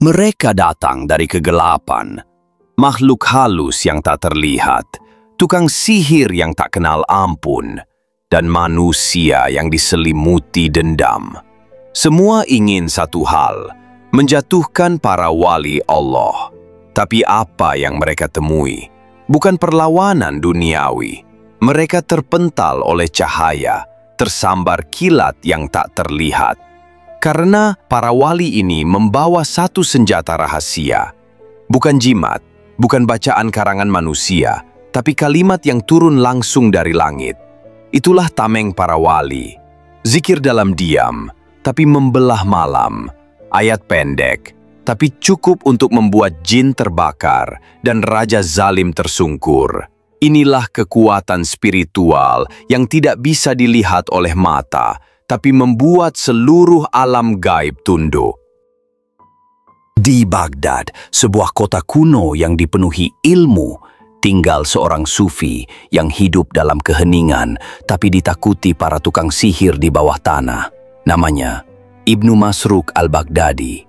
Mereka datang dari kegelapan, makhluk halus yang tak terlihat, tukang sihir yang tak kenal ampun, dan manusia yang diselimuti dendam. Semua ingin satu hal, menjatuhkan para wali Allah. Tapi apa yang mereka temui? Bukan perlawanan duniawi. Mereka terpental oleh cahaya, tersambar kilat yang tak terlihat. Karena para wali ini membawa satu senjata rahasia. Bukan jimat, bukan bacaan karangan manusia, tapi kalimat yang turun langsung dari langit. Itulah tameng para wali. Zikir dalam diam, tapi membelah malam. Ayat pendek, tapi cukup untuk membuat jin terbakar dan raja zalim tersungkur. Inilah kekuatan spiritual yang tidak bisa dilihat oleh mata, tapi membuat seluruh alam gaib tunduk. Di Baghdad, sebuah kota kuno yang dipenuhi ilmu, tinggal seorang sufi yang hidup dalam keheningan, tapi ditakuti para tukang sihir di bawah tanah. Namanya Ibnu Masruk al-Baghdadi.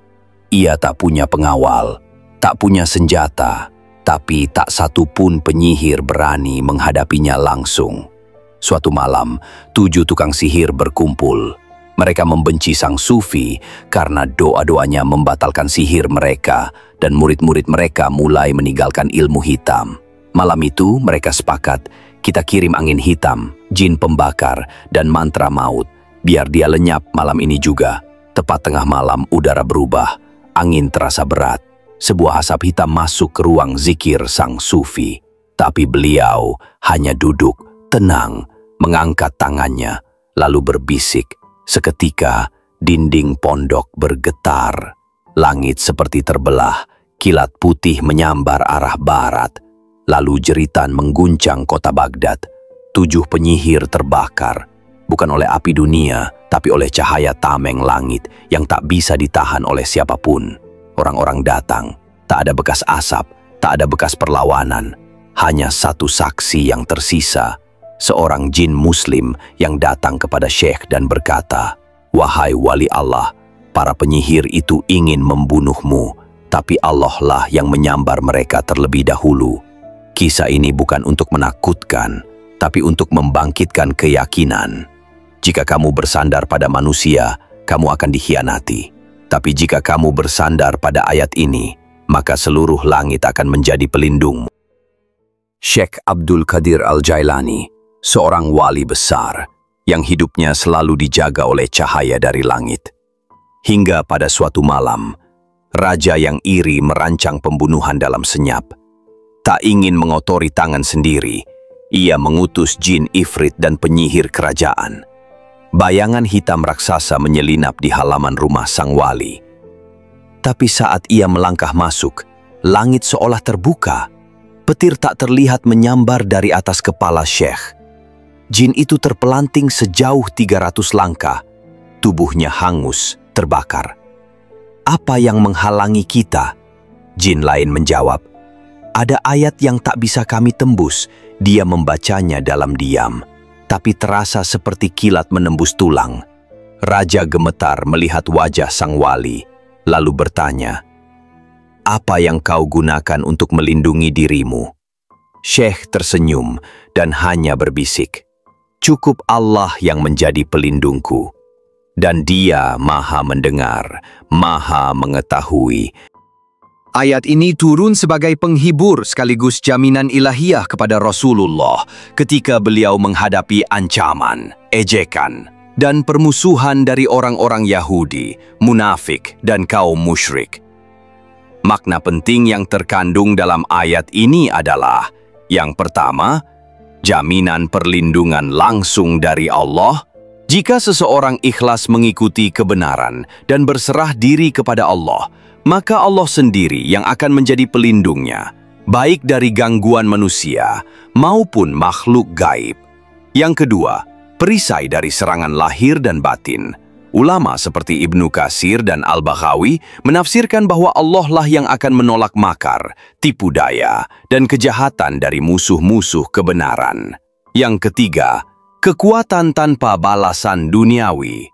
Ia tak punya pengawal, tak punya senjata, tapi tak satu pun penyihir berani menghadapinya langsung. Suatu malam, 7 tukang sihir berkumpul. Mereka membenci sang sufi karena doa-doanya membatalkan sihir mereka dan murid-murid mereka mulai meninggalkan ilmu hitam. Malam itu mereka sepakat, kita kirim angin hitam, jin pembakar, dan mantra maut, biar dia lenyap malam ini juga. Tepat tengah malam udara berubah, angin terasa berat. Sebuah asap hitam masuk ke ruang zikir sang sufi. Tapi beliau hanya duduk, tenang, mengangkat tangannya, lalu berbisik. Seketika, dinding pondok bergetar. Langit seperti terbelah, kilat putih menyambar arah barat. Lalu jeritan mengguncang kota Baghdad. 7 penyihir terbakar, bukan oleh api dunia, tapi oleh cahaya tameng langit yang tak bisa ditahan oleh siapapun. Orang-orang datang, tak ada bekas asap, tak ada bekas perlawanan. Hanya satu saksi yang tersisa, seorang jin muslim yang datang kepada Syekh dan berkata, "Wahai wali Allah, para penyihir itu ingin membunuhmu, tapi Allah lah yang menyambar mereka terlebih dahulu. Kisah ini bukan untuk menakutkan, tapi untuk membangkitkan keyakinan. Jika kamu bersandar pada manusia, kamu akan dikhianati. Tapi jika kamu bersandar pada ayat ini, maka seluruh langit akan menjadi pelindungmu." Syekh Abdul Qadir Al-Jailani, seorang wali besar yang hidupnya selalu dijaga oleh cahaya dari langit. Hingga pada suatu malam, raja yang iri merancang pembunuhan dalam senyap. Tak ingin mengotori tangan sendiri, ia mengutus jin ifrit dan penyihir kerajaan. Bayangan hitam raksasa menyelinap di halaman rumah sang wali. Tapi saat ia melangkah masuk, langit seolah terbuka. Petir tak terlihat menyambar dari atas kepala Syekh. Jin itu terpelanting sejauh 300 langkah. Tubuhnya hangus, terbakar. "Apa yang menghalangi kita?" Jin lain menjawab, "Ada ayat yang tak bisa kami tembus." Dia membacanya dalam diam, tapi terasa seperti kilat menembus tulang. Raja gemetar melihat wajah sang wali, lalu bertanya, "Apa yang kau gunakan untuk melindungi dirimu?" Syekh tersenyum dan hanya berbisik, "Cukup Allah yang menjadi pelindungku. Dan Dia Maha mendengar, Maha mengetahui." Ayat ini turun sebagai penghibur sekaligus jaminan ilahiyah kepada Rasulullah ketika beliau menghadapi ancaman, ejekan, dan permusuhan dari orang-orang Yahudi, munafik, dan kaum musyrik. Makna penting yang terkandung dalam ayat ini adalah, yang pertama, jaminan perlindungan langsung dari Allah. Jika seseorang ikhlas mengikuti kebenaran dan berserah diri kepada Allah, maka Allah sendiri yang akan menjadi pelindungnya, baik dari gangguan manusia maupun makhluk gaib. Yang kedua, perisai dari serangan lahir dan batin. Ulama seperti Ibnu Katsir dan Al-Baghawi menafsirkan bahwa Allah lah yang akan menolak makar, tipu daya, dan kejahatan dari musuh-musuh kebenaran. Yang ketiga, kekuatan tanpa balasan duniawi.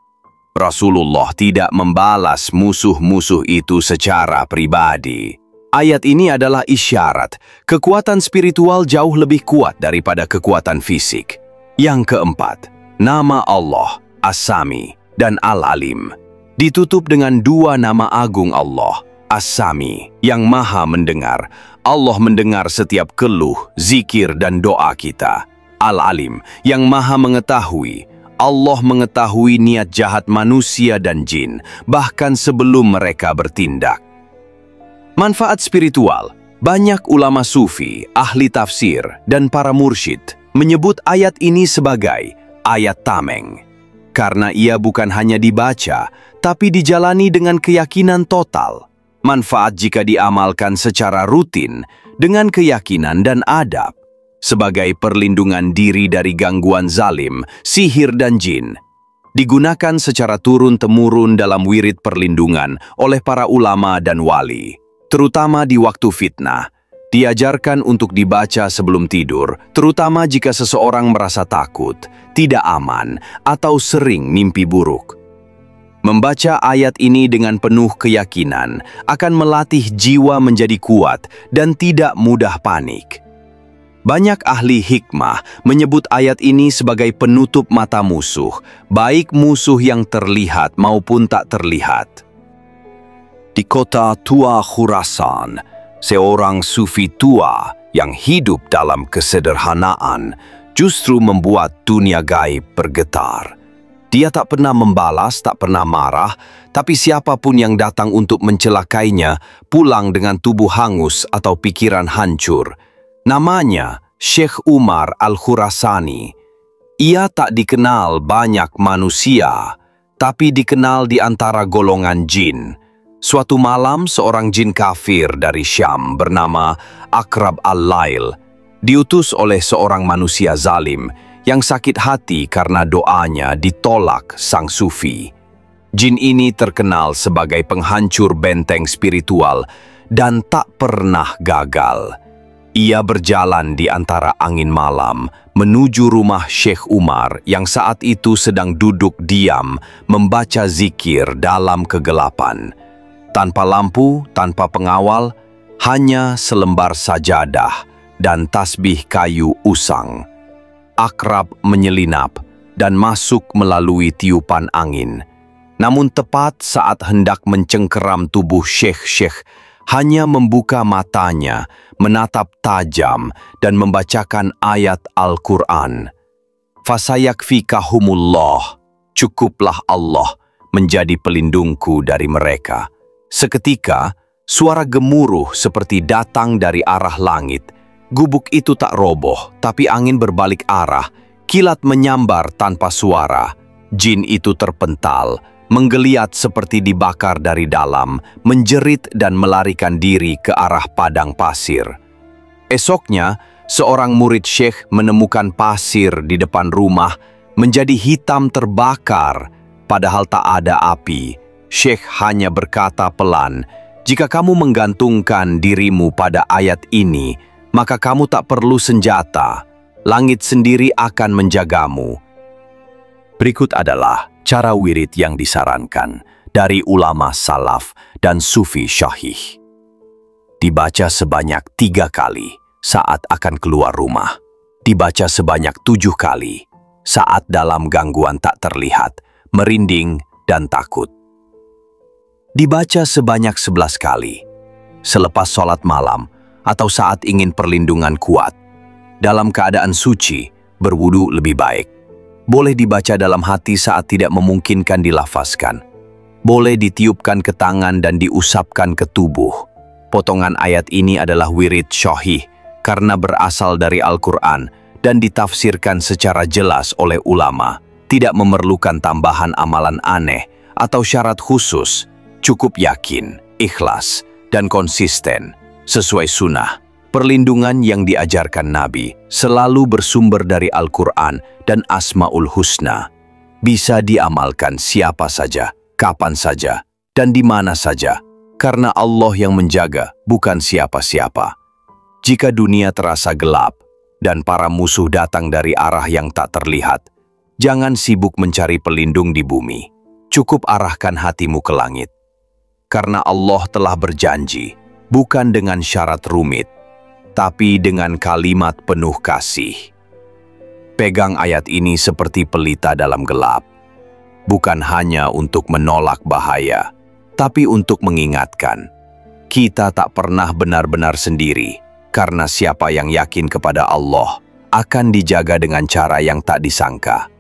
Rasulullah tidak membalas musuh-musuh itu secara pribadi. Ayat ini adalah isyarat kekuatan spiritual jauh lebih kuat daripada kekuatan fisik. Yang keempat, nama Allah, As-Sami dan Al-Alim. Ditutup dengan dua nama agung Allah, As-Sami, yang maha mendengar. Allah mendengar setiap keluh, zikir, dan doa kita. Al-Alim, yang maha mengetahui. Allah mengetahui niat jahat manusia dan jin, bahkan sebelum mereka bertindak. Manfaat spiritual. Banyak ulama sufi, ahli tafsir, dan para mursyid menyebut ayat ini sebagai ayat tameng. Karena ia bukan hanya dibaca, tapi dijalani dengan keyakinan total. Manfaat jika diamalkan secara rutin, dengan keyakinan dan adab. Sebagai perlindungan diri dari gangguan zalim, sihir dan jin. Digunakan secara turun-temurun dalam wirid perlindungan oleh para ulama dan wali. Terutama di waktu fitnah. Diajarkan untuk dibaca sebelum tidur, terutama jika seseorang merasa takut, tidak aman, atau sering mimpi buruk. Membaca ayat ini dengan penuh keyakinan akan melatih jiwa menjadi kuat dan tidak mudah panik. Banyak ahli hikmah menyebut ayat ini sebagai penutup mata musuh, baik musuh yang terlihat maupun tak terlihat. Di kota tua Khurasan, seorang sufi tua yang hidup dalam kesederhanaan justru membuat dunia gaib bergetar. Dia tak pernah membalas, tak pernah marah, tapi siapapun yang datang untuk mencelakainya pulang dengan tubuh hangus atau pikiran hancur. Namanya Syekh Umar Al-Khurasani. Ia tak dikenal banyak manusia, tapi dikenal di antara golongan jin. Suatu malam, seorang jin kafir dari Syam bernama Aqrab Al-Lail diutus oleh seorang manusia zalim yang sakit hati karena doanya ditolak sang sufi. Jin ini terkenal sebagai penghancur benteng spiritual dan tak pernah gagal. Ia berjalan di antara angin malam menuju rumah Syekh Umar yang saat itu sedang duduk diam membaca zikir dalam kegelapan. Tanpa lampu, tanpa pengawal, hanya selembar sajadah dan tasbih kayu usang. Aqrab menyelinap dan masuk melalui tiupan angin. Namun tepat saat hendak mencengkeram tubuh Syekh hanya membuka matanya, menatap tajam, dan membacakan ayat Al-Quran. Fasayakfikahumullah, cukuplah Allah menjadi pelindungku dari mereka. Seketika, suara gemuruh seperti datang dari arah langit. Gubuk itu tak roboh, tapi angin berbalik arah, kilat menyambar tanpa suara. Jin itu terpental, menggeliat seperti dibakar dari dalam, menjerit dan melarikan diri ke arah padang pasir. Esoknya, seorang murid Syekh menemukan pasir di depan rumah menjadi hitam terbakar, padahal tak ada api. Syekh hanya berkata pelan, "Jika kamu menggantungkan dirimu pada ayat ini, maka kamu tak perlu senjata. Langit sendiri akan menjagamu." Berikut adalah cara wirid yang disarankan dari ulama salaf dan sufi syahih. Dibaca sebanyak 3 kali saat akan keluar rumah. Dibaca sebanyak 7 kali saat dalam gangguan tak terlihat, merinding, dan takut. Dibaca sebanyak 11 kali selepas sholat malam atau saat ingin perlindungan kuat. Dalam keadaan suci, berwudu lebih baik. Boleh dibaca dalam hati saat tidak memungkinkan dilafazkan. Boleh ditiupkan ke tangan dan diusapkan ke tubuh. Potongan ayat ini adalah wirid syahih karena berasal dari Al-Quran dan ditafsirkan secara jelas oleh ulama. Tidak memerlukan tambahan amalan aneh atau syarat khusus. Cukup yakin, ikhlas, dan konsisten sesuai sunnah. Perlindungan yang diajarkan Nabi selalu bersumber dari Al-Quran dan Asmaul Husna. Bisa diamalkan siapa saja, kapan saja, dan di mana saja, karena Allah yang menjaga, bukan siapa-siapa. Jika dunia terasa gelap dan para musuh datang dari arah yang tak terlihat, jangan sibuk mencari pelindung di bumi. cukup arahkan hatimu ke langit. Karena Allah telah berjanji, bukan dengan syarat rumit, tapi dengan kalimat penuh kasih. Pegang ayat ini seperti pelita dalam gelap, bukan hanya untuk menolak bahaya, tapi untuk mengingatkan, kita tak pernah benar-benar sendiri, karena siapa yang yakin kepada Allah akan dijaga dengan cara yang tak disangka.